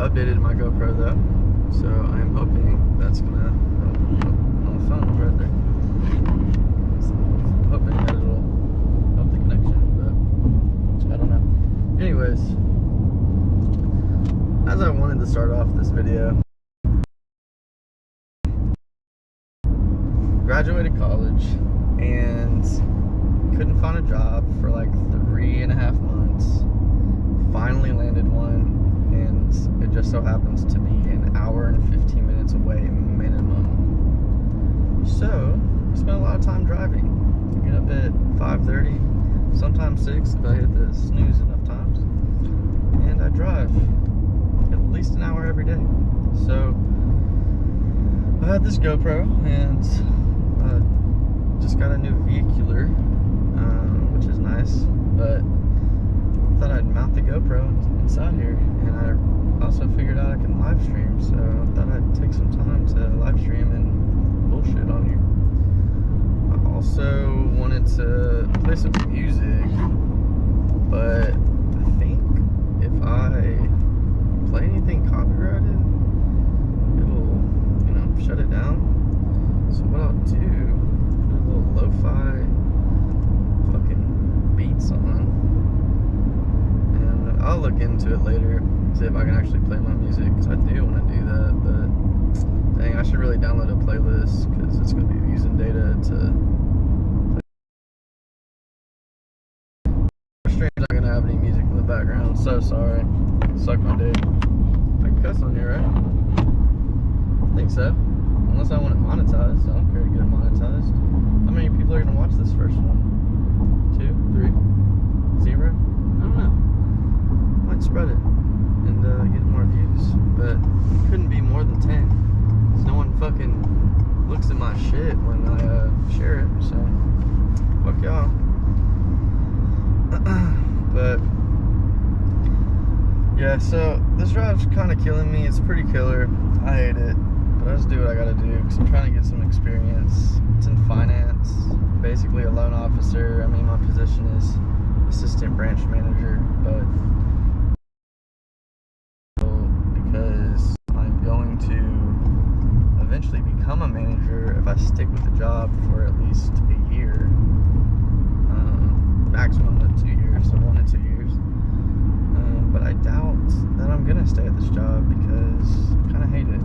updated my GoPro though, so I'm hoping that's gonna on the phone right there. So I'm hoping that it'll help the connection, but I don't know. Anyways, as I wanted to start off this video, graduated college and couldn't find a job for like 3.5 months. Finally landed one, and it just so happens to be an hour and 15 minutes away minimum. So I spent a lot of time driving. I get up at 5:30, sometimes 6 if I hit the snooze enough times, and I drive at least an hour every day. So I had this GoPro and just got a new vehicular, which is nice, but I thought I'd mount the GoPro inside here, and I also figured out I can live stream, so I thought I'd take some time to live stream and bullshit on here. I also wanted to play some music, but I think if I play anything copyrighted, it'll, shut it down. So what I'll do, put a little lo-fi fucking beats on, and I'll look into it later, see if I can actually play my music, because I do want to do that. But dang, I should really download a playlist, because it's going to be using data to play. Stream's not going to have any music in the background, so sorry. Suck my dick. I can cuss on here, right? I think so. Unless I want it monetized. I don't care to get it monetized. How many people are going to watch this first one? 2, 3, 0? I don't know. Might spread it and get more views, but it couldn't be more than 10, because no one fucking looks at my shit when I share it, so fuck y'all. But yeah, so this drive's kind of killing me. It's pretty killer. I hate it, but I just do what I gotta do, because I'm trying to get some experience. It's in finance, basically a loan officer. I mean, my position is assistant branch manager, but because I'm going to eventually become a manager if I stick with the job for at least a year, maximum of 2 years, so 1 to 2 years. But I doubt that I'm gonna stay at this job, because I kind of hate it.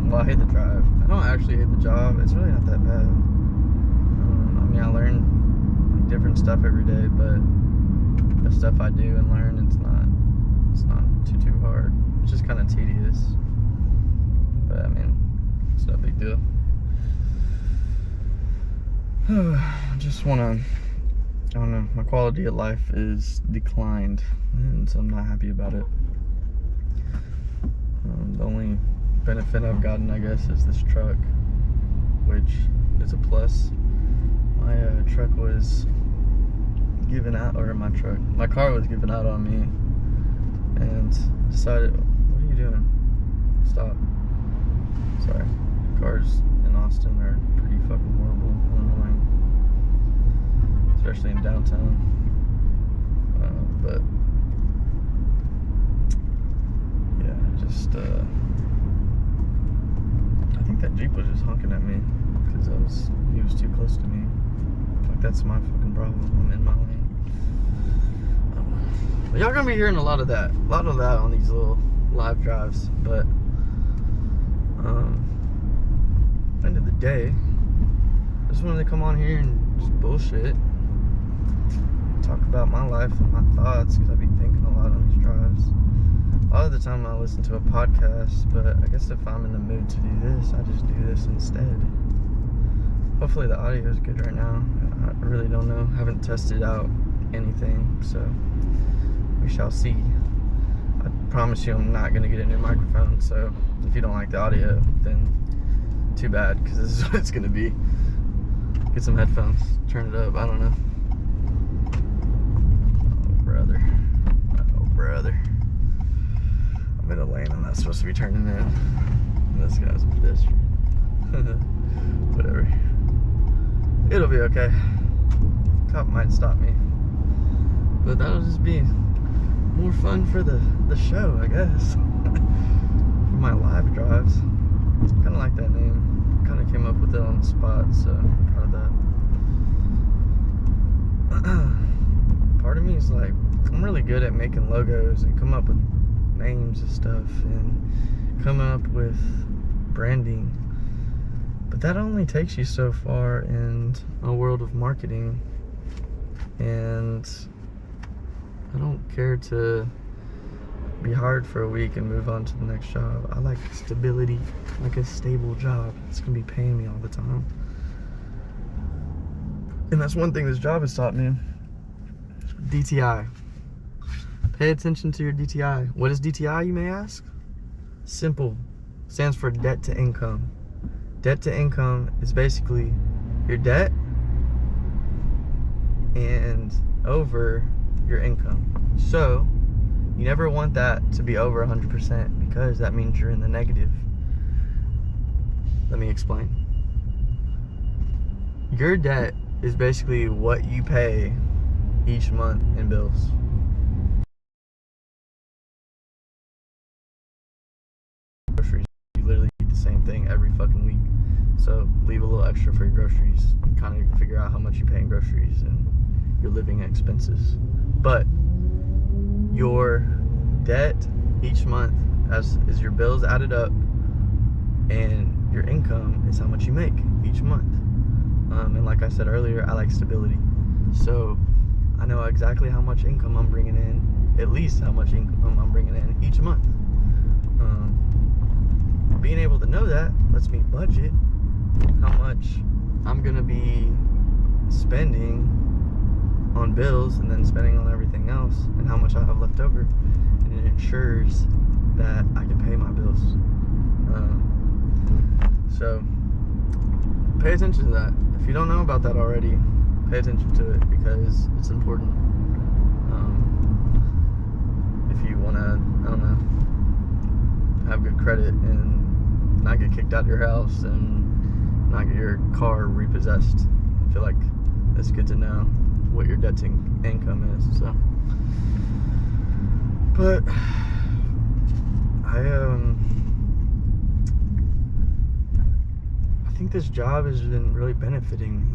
Well, I hate the drive. I don't actually hate the job. It's really not that bad. I mean, I learn different stuff every day, but the stuff I do and learn, it's not too hard. It's just kind of tedious. But I mean, it's no big deal. I just wanna, I don't know, my quality of life is declined, and so I'm not happy about it. The only benefit I've gotten, I guess, is this truck, which is a plus. My truck was given out, or my car was given out on me, and decided, what are you doing? Stop. Sorry. Cars in Austin are pretty fucking horrible and annoying, especially in downtown. But yeah, just I think that Jeep was just honking at me because he was too close to me. Like, that's my fucking problem. I'm in my lane. But y'all gonna be hearing a lot of that on these little live drives. But end of the day, I just wanted to come on here and just bullshit, talk about my life and my thoughts, because I be thinking a lot on these drives. A lot of the time I listen to a podcast, but I guess if I'm in the mood to do this, I just do this instead. Hopefully the audio is good right now. I really don't know. I haven't tested out anything, so we shall see. I promise you I'm not going to get a new microphone, so if you don't like the audio, then too bad, because this is what it's going to be. Get some headphones, turn it up, I don't know. Oh brother. I'm in a lane I'm not supposed to be turning in. And this guy's a pedestrian. Whatever. It'll be okay. Cop might stop me. But that'll just be more fun for the show, I guess. For my live drives. Kind of like that name. Kind of came up with it on the spot, so proud of that. Part of me is like, I'm really good at making logos and come up with names and stuff and coming up with branding. But that only takes you so far in a world of marketing. And I don't care to be hired for a week and move on to the next job. I like stability, like a stable job. It's gonna be paying me all the time. And that's one thing this job has taught me. DTI. Pay attention to your DTI. What is DTI, you may ask? Simple. Stands for debt to income. Debt to income is basically your debt and over your income. So you never want that to be over 100% because that means you're in the negative. Let me explain. Your debt is basically what you pay each month in bills. Groceries, you literally eat the same thing every fucking week. So leave a little extra for your groceries and kind of figure out how much you pay in groceries and your living expenses. But your debt each month is your bills added up, and your income is how much you make each month. And like I said earlier, I like stability. So I know exactly how much income I'm bringing in, at least how much income I'm bringing in each month. Being able to know that lets me budget how much I'm gonna be spending on bills and then spending on everything else, and how much I have left over, and it ensures that I can pay my bills. So pay attention to that. If you don't know about that already, pay attention to it because it's important. If you want to, I don't know, have good credit and not get kicked out of your house and not get your car repossessed, I feel like it's good to know what your debt to income is. So, but I think this job has been really benefiting me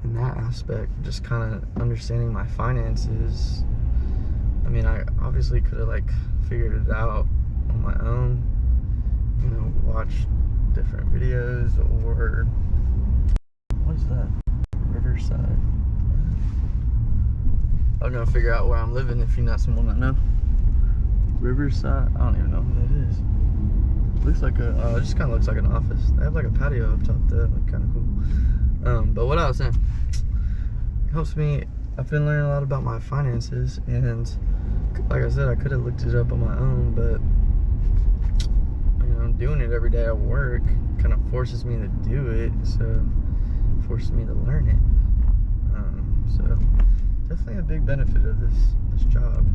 in that aspect, just kind of understanding my finances. I mean, I obviously could have like figured it out on my own, you know, watch different videos, or what is that? Riverside. I'm gonna figure out where I'm living if you're not someone I know. Riverside, I don't even know who that is. Looks like it just kind of looks like an office. They have like a patio up top there, like kind of cool. But what I was saying, it helps me. I've been learning a lot about my finances, and like I said, I could have looked it up on my own, but you know, doing it every day at work kind of forces me to do it, so it forces me to learn it. So definitely a big benefit of this job.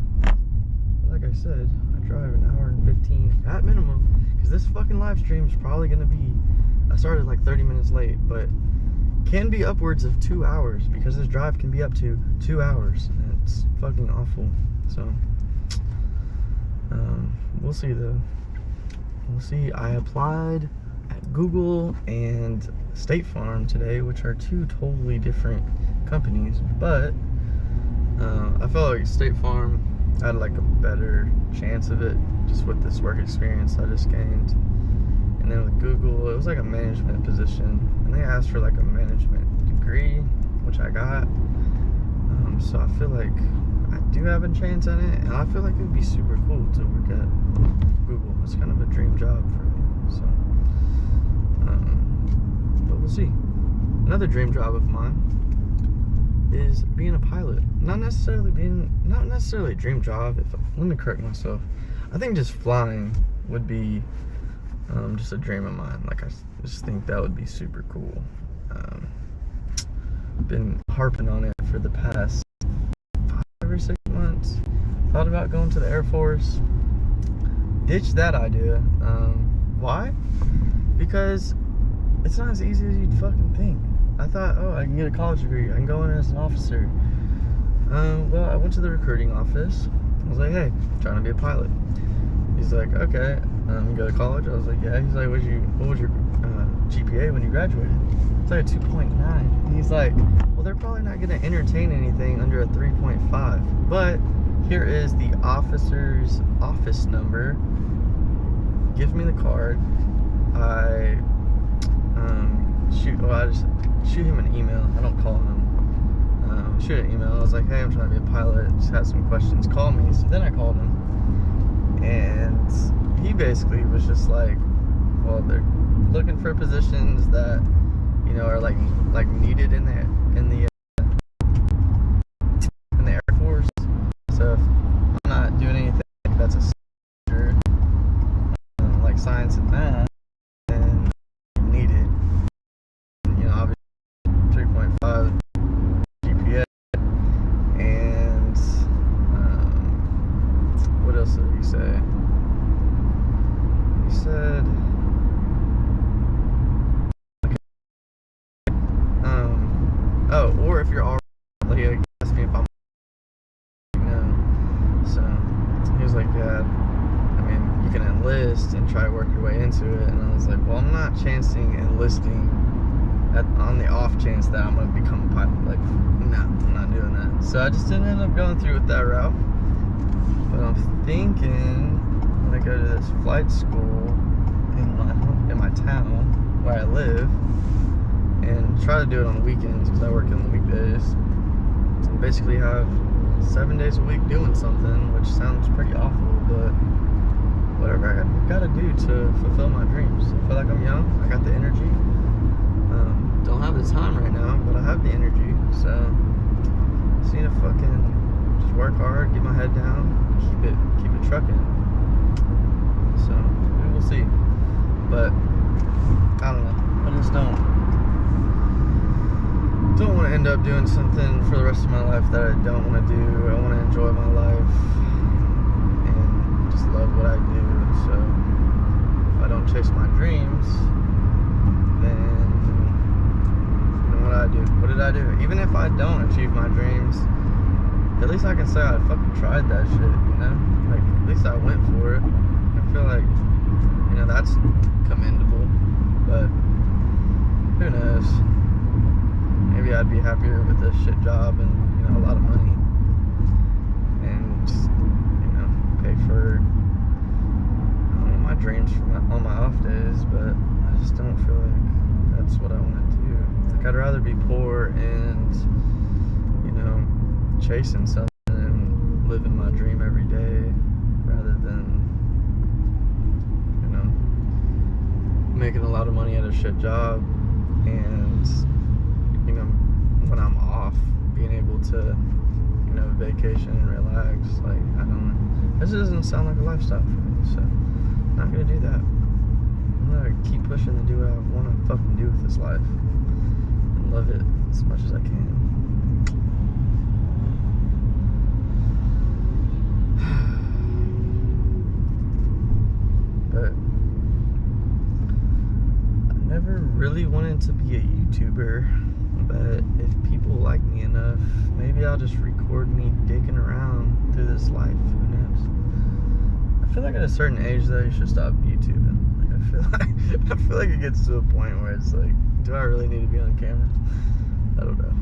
Like I said, I drive an hour and 15 at minimum, because this fucking live stream is probably gonna be, I started like 30 minutes late, but can be upwards of 2 hours, because this drive can be up to 2 hours, and it's fucking awful. So we'll see though. We'll see. I applied at Google and State Farm today, which are two totally different companies, but I felt like State Farm had like a better chance of it, just with this work experience I just gained. And then with Google, it was like a management position, and they asked for like a management degree, which I got. So I feel like I do have a chance at it, and I feel like it would be super cool to work at Google. It's kind of a dream job for me. So, but we'll see. Another dream job of mine is being a pilot. Not necessarily a dream job. Let me correct myself. I think just flying would be just a dream of mine. Like, I just think that would be super cool. Been harping on it for the past 5 or 6 months. Thought about going to the Air Force. Ditched that idea. Why? Because it's not as easy as you'd fucking think. I thought, oh, I can get a college degree, I can go in as an officer. Well, I went to the recruiting office, was like, hey, I'm trying to be a pilot. He's like, okay, you go to college? I was like, yeah. He's like, what was your GPA when you graduated? It's like a 2.9. And he's like, well, they're probably not going to entertain anything under a 3.5. But here is the officer's office number. Gives me the card. I just shoot him an email. I don't call him. Shoot an email. I was like, hey, I'm trying to be a pilot. Just had some questions. Call me. So then I called him. And he basically was just like, well, they're looking for positions that, you know, are like needed in the Air Force. So if I'm not doing anything that's a sector, like science and math, then you need it. You know, obviously 3.5 GPA. And what else did he say? He said, oh, or if you're already, he asked me if I'm, so he was like, yeah, I mean, you can enlist and try to work your way into it. And I was like, well, I'm not chancing enlisting on the off chance that I'm going to become a pilot. Like, no, I'm not doing that. So I just didn't end up going through with that route. But I'm thinking when I go to this flight school in my town where I live, and try to do it on the weekends because I work in the weekdays. And basically have 7 days a week doing something, which sounds pretty awful, but whatever I gotta do to fulfill my dreams. I feel like I'm young. I got the energy. Don't have the time right now, but I have the energy. So just need to fucking just work hard, get my head down, keep it trucking. So we will see. But I don't know. I just don't want to end up doing something for the rest of my life that I don't want to do. I want to enjoy my life and just love what I do. So if I don't chase my dreams, then you know what I do? What did I do? Even if I don't achieve my dreams, at least I can say I fucking tried that shit, you know? Like, at least I went for it. I feel like, you know, that's commendable. But who knows? Maybe I'd be happier with a shit job and, you know, a lot of money, and just, you know, pay for, I don't know, my dreams on my off days. But I just don't feel like that's what I want to do. Like, I'd rather be poor and, you know, chasing something and living my dream every day, rather than, you know, making a lot of money at a shit job and, you know, when I'm off, being able to, you know, vacation and relax. Like, I don't know. This doesn't sound like a lifestyle for me, so I'm not gonna do that. I'm gonna keep pushing to do what I want to fucking do with this life and love it as much as I can. But I never really wanted to be a YouTuber. But if people like me enough, maybe I'll just record me dicking around through this life. Who knows? I feel like at a certain age, though, you should stop YouTubing. Like, I feel like it gets to a point where it's like, do I really need to be on camera? I don't know.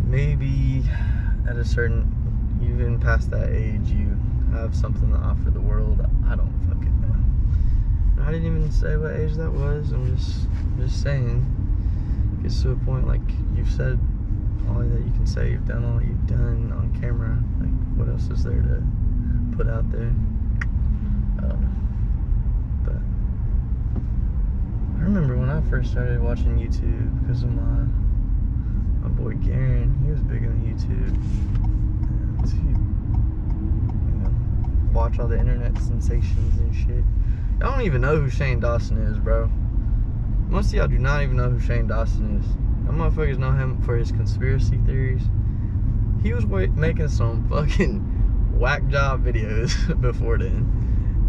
Maybe at a certain, even past that age, you have something to offer the world. I don't fucking know. I didn't even say what age that was. I'm just saying. It gets to a point, like, you've said all that you can say. You've done all you've done on camera. Like, what else is there to put out there? I don't know. But I remember when I first started watching YouTube because of my boy Garen. He was big on YouTube. And he, you know, watch all the internet sensations and shit. I don't even know who Shane Dawson is, bro. Most of y'all do not even know who Shane Dawson is. Them motherfuckers know him for his conspiracy theories. He was making some fucking whack job videos before then.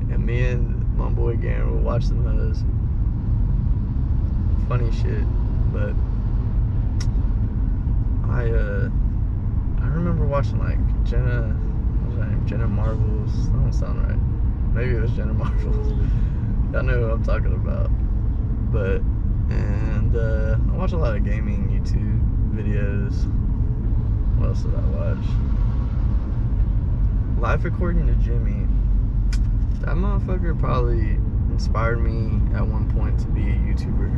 And me and my boy Garen would watch some of those. Funny shit. But I remember watching like Jenna, what was her name? Jenna Marbles. That don't sound right. Maybe it was Jenna Marbles. I know who I'm talking about. But, and I watch a lot of gaming YouTube videos. What else did I watch? Life According to Jimmy. That motherfucker probably inspired me at one point to be a YouTuber.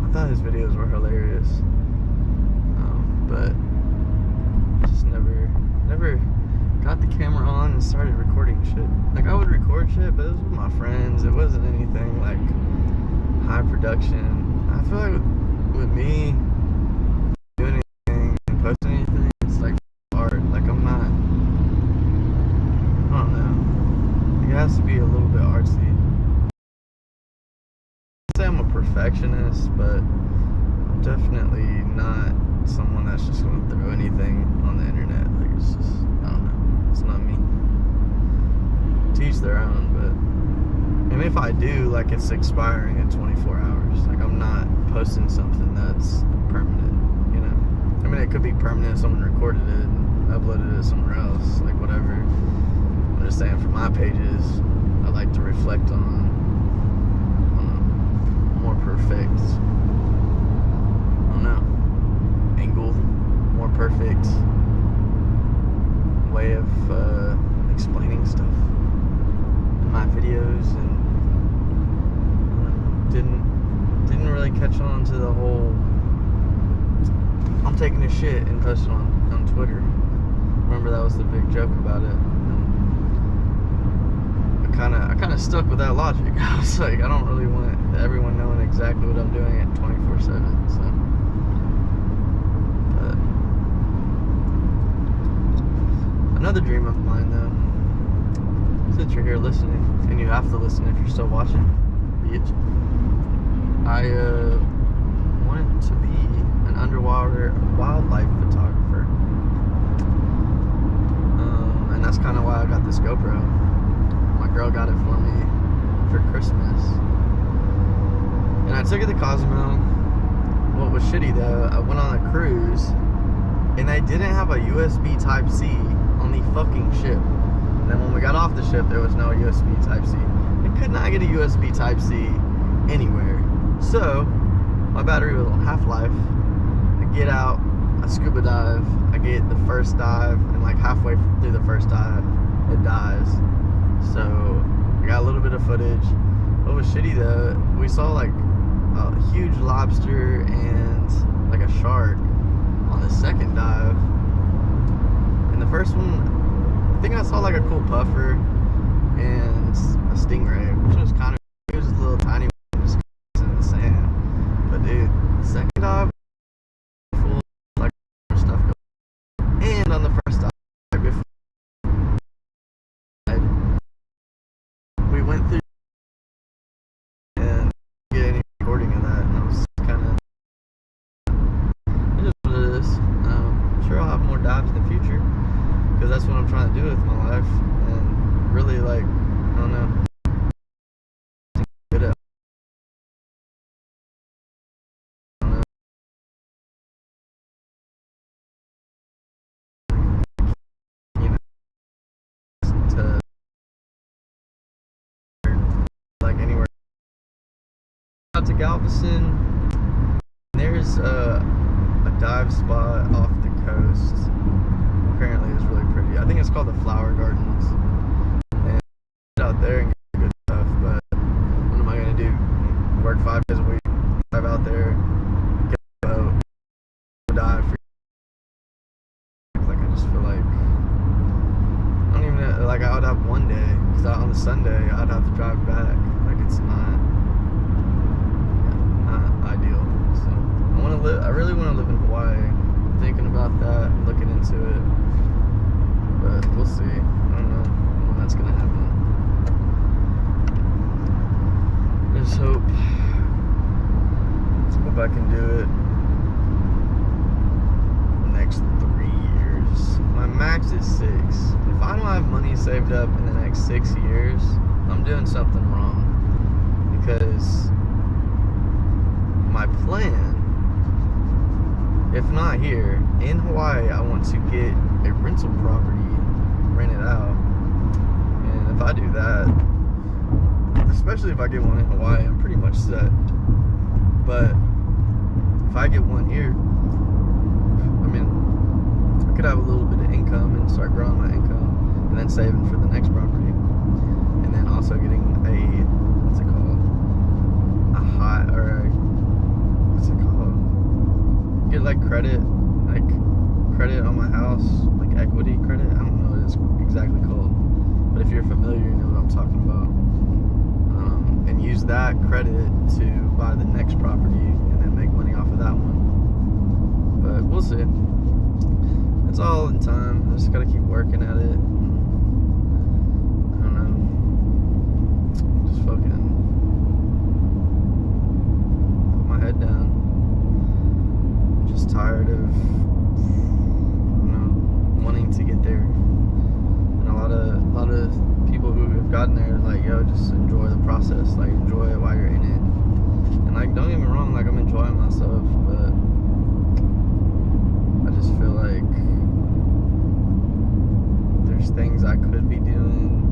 I thought his videos were hilarious. But just never got the camera on and started recording shit. Like, I would record shit, but it was with my friends. It wasn't anything like high production. I feel like with me doing anything and posting anything, it's like art. Like, I'm not, I don't know. It has to be a little bit artsy. I'd say I'm a perfectionist, but I'm definitely not someone that's just gonna throw anything on the internet. Like, it's just, I don't know, it's not me. Teach their own, but, and if I do, like, it's expiring in 24 hours. Like, I'm not posting something that's permanent, you know? I mean, it could be permanent, someone recorded it and uploaded it somewhere else, like, whatever. I'm just saying, for my pages, I like to reflect on more perfect, I don't know, angle, more perfect way of explaining stuff in my videos, and didn't really catch on to the whole I'm taking a shit and posting on Twitter. Remember, that was the big joke about it. And I kind of stuck with that logic. I was like, I don't really want everyone knowing exactly what I'm doing at 24/7. So. Another dream of mine, though, since you're here listening, and you have to listen if you're still watching, bitch, I wanted to be an underwater wildlife photographer, and that's kind of why I got this GoPro. My girl got it for me for Christmas, and I took it to Cozumel. What was shitty, though, I went on a cruise, and they didn't have a USB Type-C on the fucking ship. And then when we got off the ship, there was no USB Type-C. I could not get a USB Type-C anywhere. So, my battery was on half-life. I get out, I scuba dive, I get the first dive, and like halfway through the first dive, it dies. So, I got a little bit of footage. What was shitty, though, we saw like a huge lobster and like a shark on the second dive. And the first one, I think I saw like a cool puffer and a stingray, which was kind of, it was a little tiny one just in the sand. But dude, the second dive, full like stuff going. And on the first dive, right before we went through and get any recording of that, and I was kind of, it is what it is. I'm sure I'll have more dives in the future, because that's what I'm trying to do with my life, and really, like, I don't know, good at, I don't know, you know, to, like, anywhere. Out to Galveston, there's a dive spot off the coast. Apparently it's really pretty. I think it's called the Flower Gardens. And out there and get good stuff, but what am I gonna do? Work 5 days a week, drive out there, get a boat, dive for, like, I just feel like I don't even know, like, I would have one day, because on the Sunday I'd have to drive back. Like, it's not ideal. So I really want to live in Hawaii. I'm thinking about that, looking into it. But we'll see. I don't know when that's gonna happen. There's hope. Let's hope I can do it the next 3 years. My max is 6. If I don't have money saved up in the next 6 years, I'm doing something wrong. Because my plan, if not here, in Hawaii, I want to get a rental property rented out. And if I do that, especially if I get one in Hawaii, I'm pretty much set. But if I get one here, I mean, I could have a little bit of income and start growing my income, and then saving for the next property, and then also getting a, what's it called, a high, or a, what's it called, get like credit on my house, like equity credit. I don't know what it's exactly called, but if you're familiar, you know what I'm talking about. And use that credit to buy the next property and then make money off of that one. But we'll see. It's all in time. I just gotta keep working at it. I don't know. Just fucking put my head down. I'm just tired of, I don't know, wanting to get there. And a lot of people who have gotten there, like, yo, just enjoy the process, like, enjoy it while you're in it. And, like, don't get me wrong, like, I'm enjoying myself, but I just feel like there's things I could be doing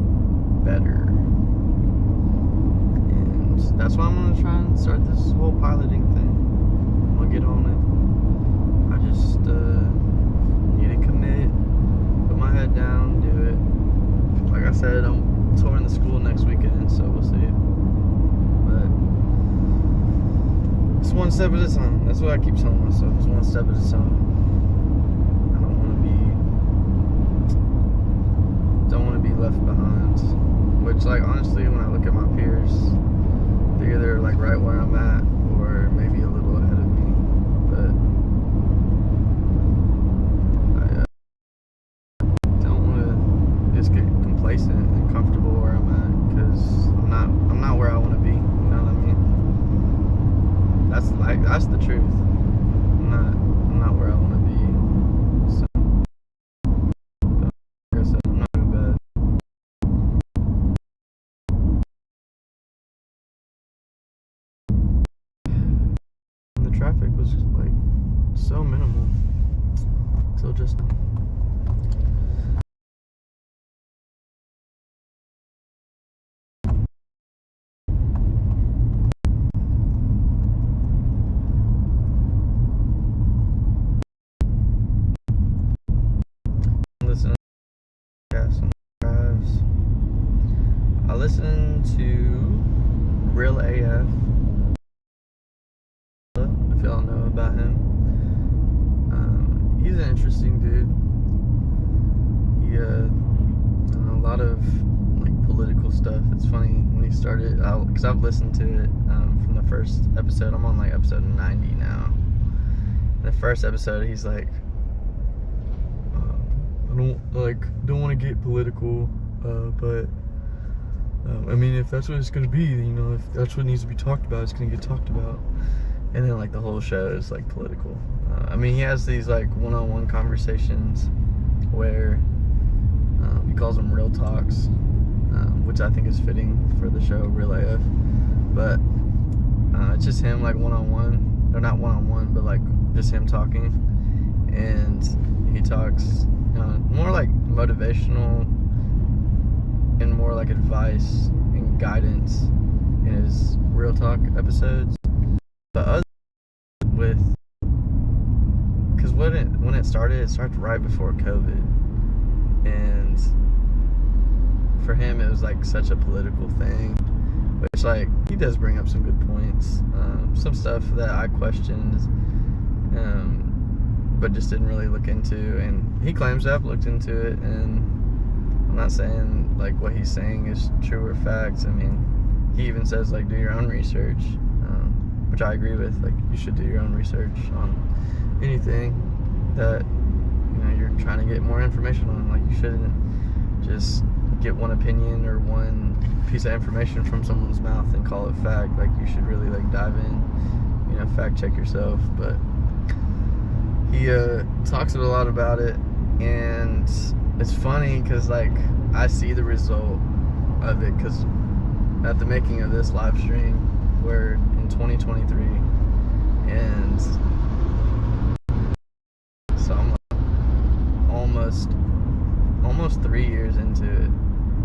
better. And that's why I'm gonna try and start this whole piloting thing. I'm gonna get on it. I just need to commit, put my head down, do it. Like I said, I'm touring the school next weekend, so we'll see. But it's one step at a time. That's what I keep telling myself. It's one step at a time. I don't want to be left behind. Which, like, honestly, when I look at my peers, they're either like right where I'm at or maybe a little ahead of me. But get complacent and comfortable where I'm at, because I'm not where I want to be. You know what I mean? That's the truth. I'm not where I want to be. So, like I said, I'm not doing bad. And the traffic was like so minimal till just now. I listen to Real AF, if y'all know about him. He's an interesting dude. He a lot of like political stuff. It's funny when he started, because I've listened to it from the first episode. I'm on like episode 90 now. In the first episode, he's like, I don't want to get political, but I mean, if that's what it's gonna be, you know, if that's what needs to be talked about, it's gonna get talked about. And then like the whole show is like political. I mean, he has these like one-on-one conversations where he calls them real talks, which I think is fitting for the show Real AF. But it's just him like one-on-one, or not one-on-one, but like just him talking, and he talks more like motivational and more like advice and guidance in his real talk episodes. But other with, because when it started right before COVID, and for him it was like such a political thing, which like he does bring up some good points, some stuff that I questioned, but just didn't really look into, and he claims to have looked into it, and I'm not saying like what he's saying is true or facts. I mean, he even says like do your own research, which I agree with. Like, you should do your own research on anything that, you know, you're trying to get more information on. Like, you shouldn't just get one opinion or one piece of information from someone's mouth and call it fact. Like, you should really like dive in, you know, fact check yourself. But he talks a lot about it, and it's funny because like I see the result of it, because at the making of this live stream, we're in 2023, and to it,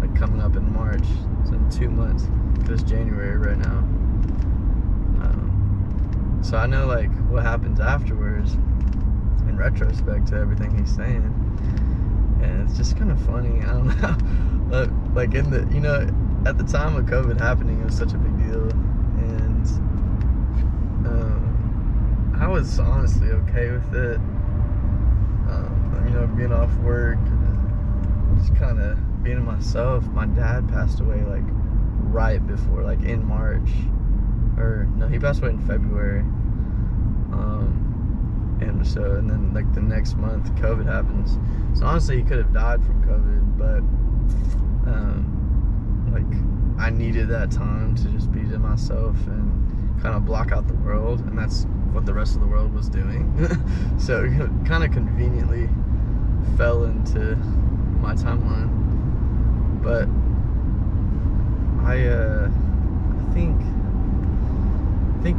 like coming up in March. So in 2 months, because it's January right now. So I know like what happens afterwards in retrospect to everything he's saying, and it's just kind of funny. I don't know, like in the, you know, at the time of COVID happening, it was such a big deal, and I was honestly okay with it. You know, being off work, just kind of being myself. My dad passed away like right before, like in March, or no, he passed away in February. And then like the next month, COVID happens. So honestly, he could have died from COVID, but like I needed that time to just be to myself and kind of block out the world, and that's what the rest of the world was doing. So it kind of conveniently fell into my timeline. But I think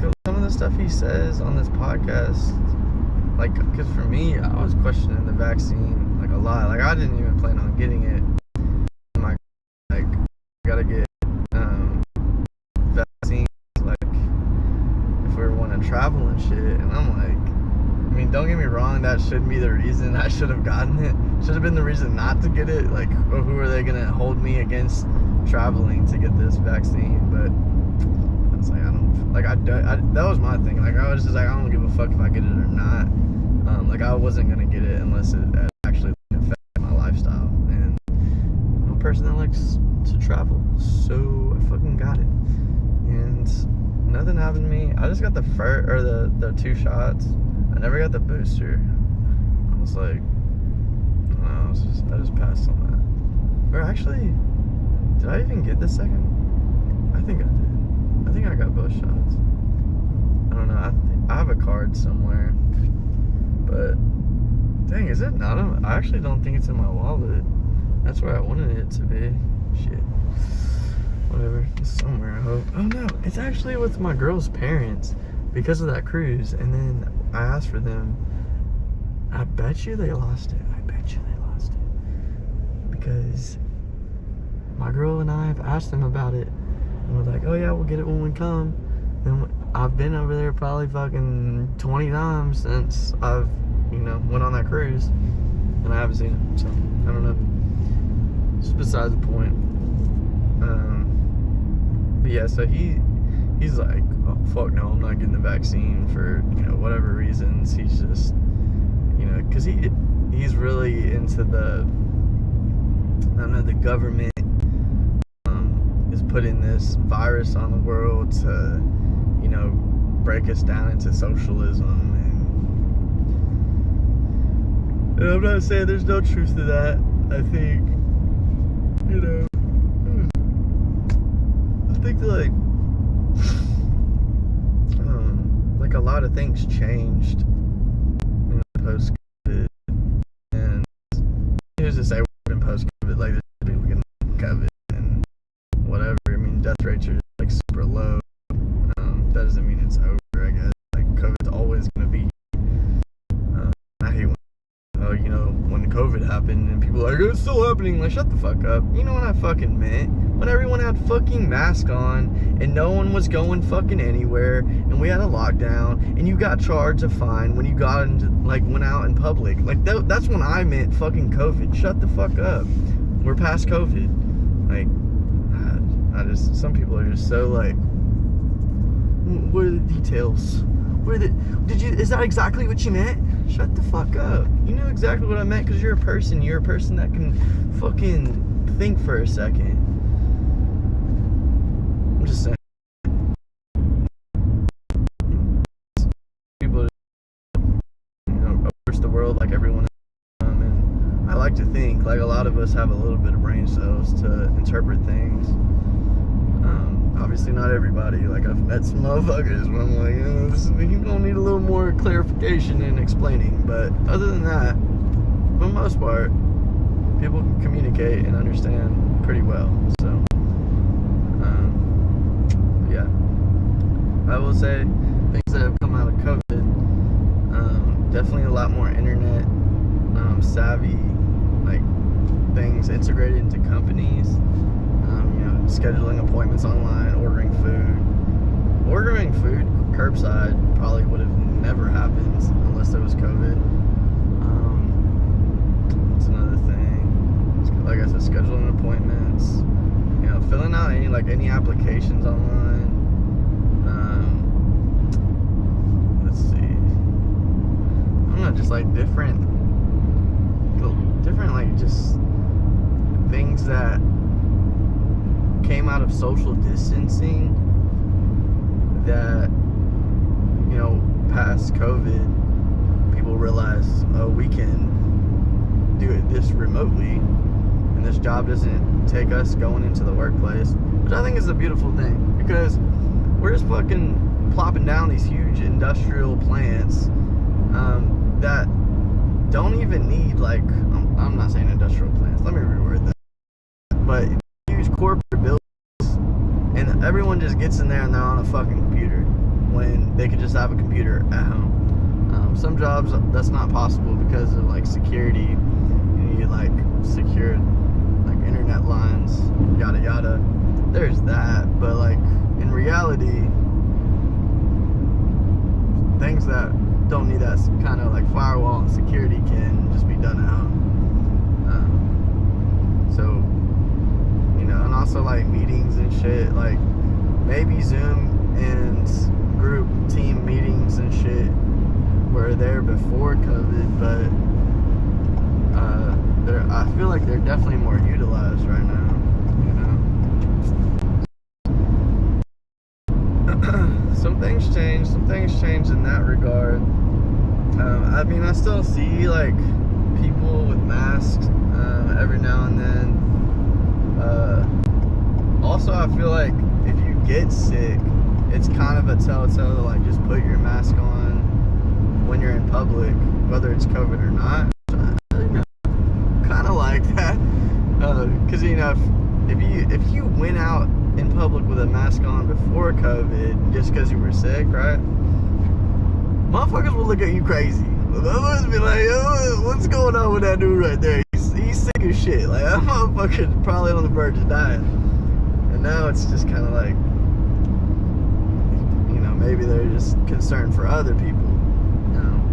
of some of the stuff he says on this podcast, like, because for me, I was questioning the vaccine like a lot. Like I didn't even plan on getting it. Like gotta get vaccines like if we want to travel and shit. And I'm like, I mean, don't get me wrong, that shouldn't be the reason I should have gotten it. Should have been the reason not to get it. Like, who are they gonna hold me against traveling to get this vaccine? But I was like, that was my thing. Like, I was just like, I don't give a fuck if I get it or not. Like, I wasn't gonna get it unless it actually affected my lifestyle. And I'm a person that likes to travel, so I fucking got it. And nothing happened to me. I just got the first, or the 2 shots. I never got the booster. I was like, I just passed on that. Or actually, did I even get the second? I think I did. I think I got both shots. I don't know. I have a card somewhere. But, dang, is it not? I actually don't think it's in my wallet. That's where I wanted it to be. Shit. Whatever. It's somewhere, I hope. Oh, no. It's actually with my girl's parents because of that cruise. And then I asked for them. I bet you they lost it. Because my girl and I have asked them about it, and we're like, oh yeah, we'll get it when we come. And I've been over there probably fucking 20 times since I've, you know, went on that cruise, and I haven't seen it. So I don't know. It's besides the point. But yeah, so he's like, oh fuck no, I'm not getting the vaccine for, you know, whatever reasons. He's just, you know, because he's really into I don't know, the government is putting this virus on the world to, you know, break us down into socialism. And I'm not saying there's no truth to that. I think, you know, I think that, like a lot of things changed, you know, post-COVID. And who's to say we're in post-COVID? Like, there's people getting COVID and whatever. I mean, death rates are like super low. That doesn't mean it's over, I guess. Like, COVID's always going to be. I hate when, you know, when COVID happened and people are like, it's still happening. Like, shut the fuck up. You know what I fucking meant? When everyone had fucking masks on and no one was going fucking anywhere and we had a lockdown and you got charged a fine when you got into, like, went out in public. Like, that's when I meant fucking COVID. Shut the fuck up. We're past COVID. Like, some people are just so like, what are the details? Is that exactly what you meant? Shut the fuck up. You know exactly what I meant because you're a person. You're a person that can fucking think for a second. I'm just saying. People, you know, approach the world like everyone else. And I like to think, like, a lot of us have a little bit of brain cells to interpret things. Obviously not everybody. Like, I've met some motherfuckers where I'm like, you're gonna need a little more clarification and explaining. But other than that, for the most part, people can communicate and understand pretty well. So, yeah. I will say, things that have come out of COVID, definitely a lot more internet savvy, like, things integrated into companies. Scheduling appointments online, ordering food curbside probably would have never happened unless there was COVID. That's another thing. Like I said, scheduling appointments, filling out any applications online. Let's see. I don't know, just different just things that came out of social distancing that, past COVID, people realized, oh, we can do this remotely, and this job doesn't take us going into the workplace, which I think is a beautiful thing, because we're just fucking plopping down these huge industrial plants that don't even need, I'm not saying industrial plants, let me reword that, but huge corporate buildings, and everyone just gets in there and they're on a fucking computer when they could just have a computer at home. Some jobs that's not possible because of security. You need secured internet lines, yada yada. There's that, but in reality, things that don't need that kind of firewall and security can just be done at home. So, and also meetings and shit, maybe Zoom and group team meetings and shit were there before COVID, but I feel like they're definitely more utilized right now, Some things change in that regard. I still see people with masks every now and then. Also, I feel like if you get sick, it's kind of a telltale to just put your mask on when you're in public, whether it's COVID or not. Kind of like that, because if you went out in public with a mask on before COVID just because you were sick, right? Motherfuckers will look at you crazy. Motherfuckers be like, oh, what's going on with that dude right there? He's sick as shit. That motherfucker's probably on the verge of dying. And now it's just kind of maybe they're just concerned for other people.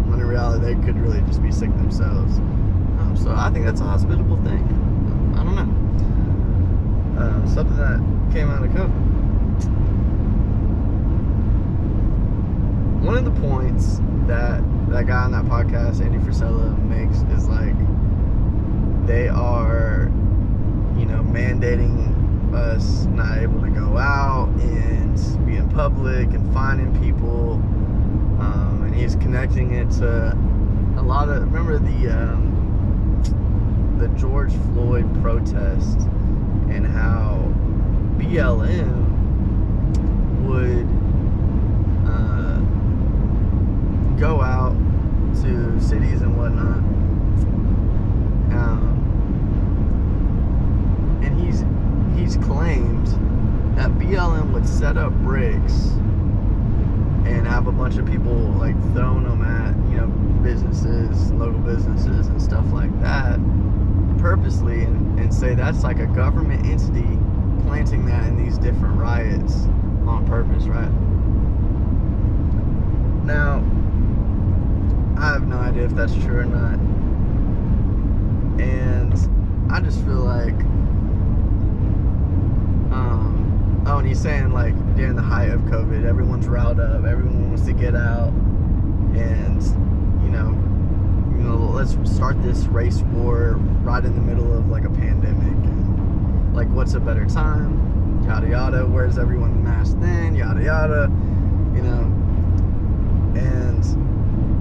When in reality, they could really just be sick themselves. So I think that's a hospitable thing. I don't know. Something that came out of COVID. One of the points that guy on that podcast, Andy Frisella, makes is they are, mandating us not able to go out and be in public and finding people, and he's connecting it to a lot of, remember the George Floyd protest and how BLM would go out to cities and whatnot, and he's claimed that BLM would set up bricks and have a bunch of people throwing them at businesses, local businesses and stuff like that purposely, and say that's a government entity planting that in these different riots on purpose, right? Now, I have no idea if that's true or not, and I just feel oh, and he's saying during the height of COVID, everyone's riled up, everyone wants to get out, and let's start this race war right in the middle of a pandemic, and what's a better time, yada yada, where's everyone masked then, yada yada, and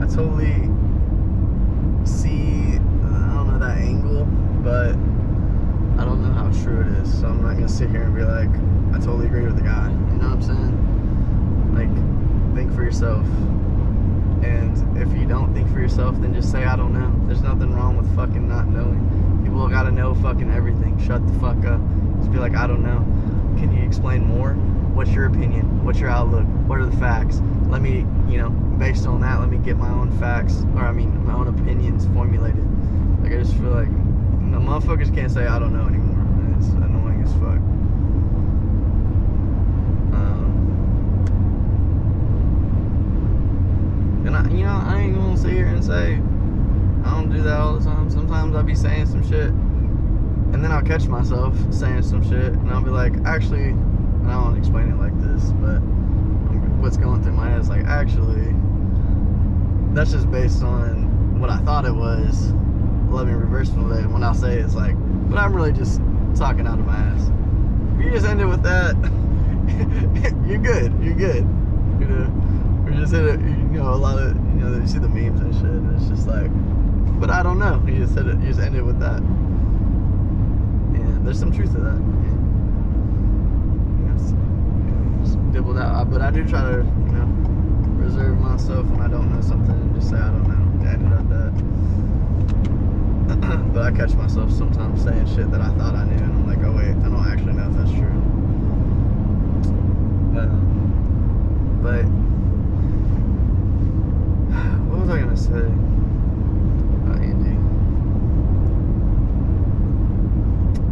I totally see, I don't know that angle, but I don't know how true it is, so I'm not gonna sit here and be I totally agree with the guy, you know what I'm saying? Think for yourself. And if you don't think for yourself, then just say, I don't know. There's nothing wrong with fucking not knowing. People gotta know fucking everything. Shut the fuck up. Just be I don't know. Can you explain more? What's your opinion? What's your outlook? What are the facts? Let me, based on that, let me get my own facts, my own opinions formulated. I just feel No, motherfuckers can't say I don't know anymore. And it's annoying as fuck. And I ain't gonna sit here and say I don't do that all the time. Sometimes I'll be saying some shit, and then I'll catch myself saying some shit, and I'll be like, actually, and I won't explain it like this, but what's going through my head is like, actually, that's just based on what I thought it was. Let me reverse it when I'll say it's like, but I'm really just talking out of my ass. If you just end it with that, you're good. You're good. You know, we just hit it. You know, a lot of you see the memes and shit, and it's just like, but I don't know. You just hit it. You just end it with that, and there's some truth to that. Just dibble out. But I do try to, reserve myself when I don't know something and just say I don't know. End it at that. But I catch myself sometimes saying shit that I thought I knew, and I'm like, oh wait, I don't actually know if that's true. But what was I gonna say about Andy?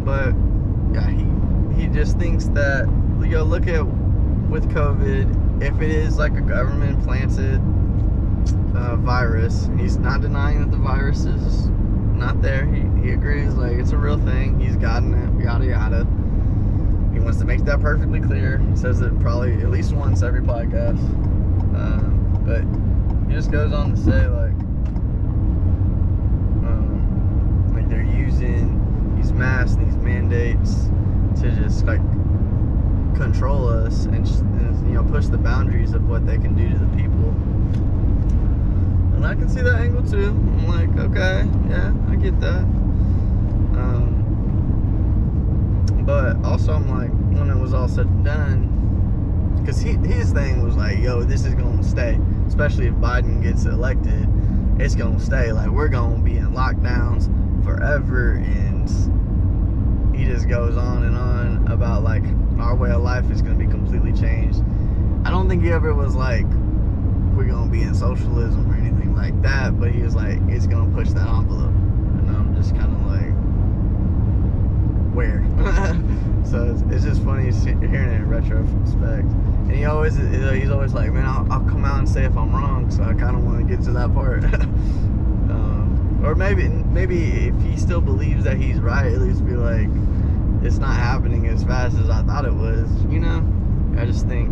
But yeah, he just thinks that, look at with COVID, if it is like a government planted virus, he's not denying that the virus is not there. He agrees, like, it's a real thing. He's gotten it, yada yada. He wants to make that perfectly clear. He says it probably at least once every podcast. But he just goes on to say, like they're using these masks, these mandates to just like control us and push the boundaries of what they can do to the people. And I can see that angle too. I'm like, okay, yeah, I get that. But also I'm like, when it was all said and done, because his thing was like, yo, this is going to stay, especially if Biden gets elected, it's going to stay. Like, we're going to be in lockdowns forever. And he just goes on and on about like our way of life is going to be completely changed. I don't think he ever was like, we're going to be in socialism or anything like that, but he was like, it's going to push that envelope. And I'm just kind of like, where? So it's just funny hearing it in retrospect. And he's always like, man, I'll come out and say if I'm wrong. So I kind of want to get to that part. Or maybe if he still believes that he's right, at least be like, it's not happening as fast as I thought it was. I just think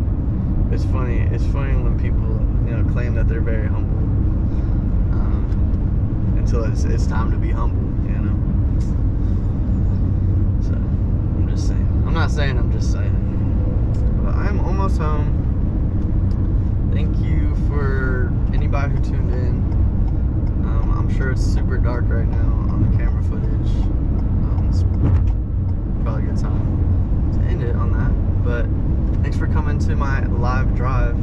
it's funny. It's funny when people claim that they're very humble until it's time to be humble. So I'm just saying. I'm not saying. I'm just saying. But I'm almost home. Thank you for anybody who tuned in. I'm sure it's super dark right now on the camera footage. It's probably a good time to end it on that. But thanks for coming to my live drive.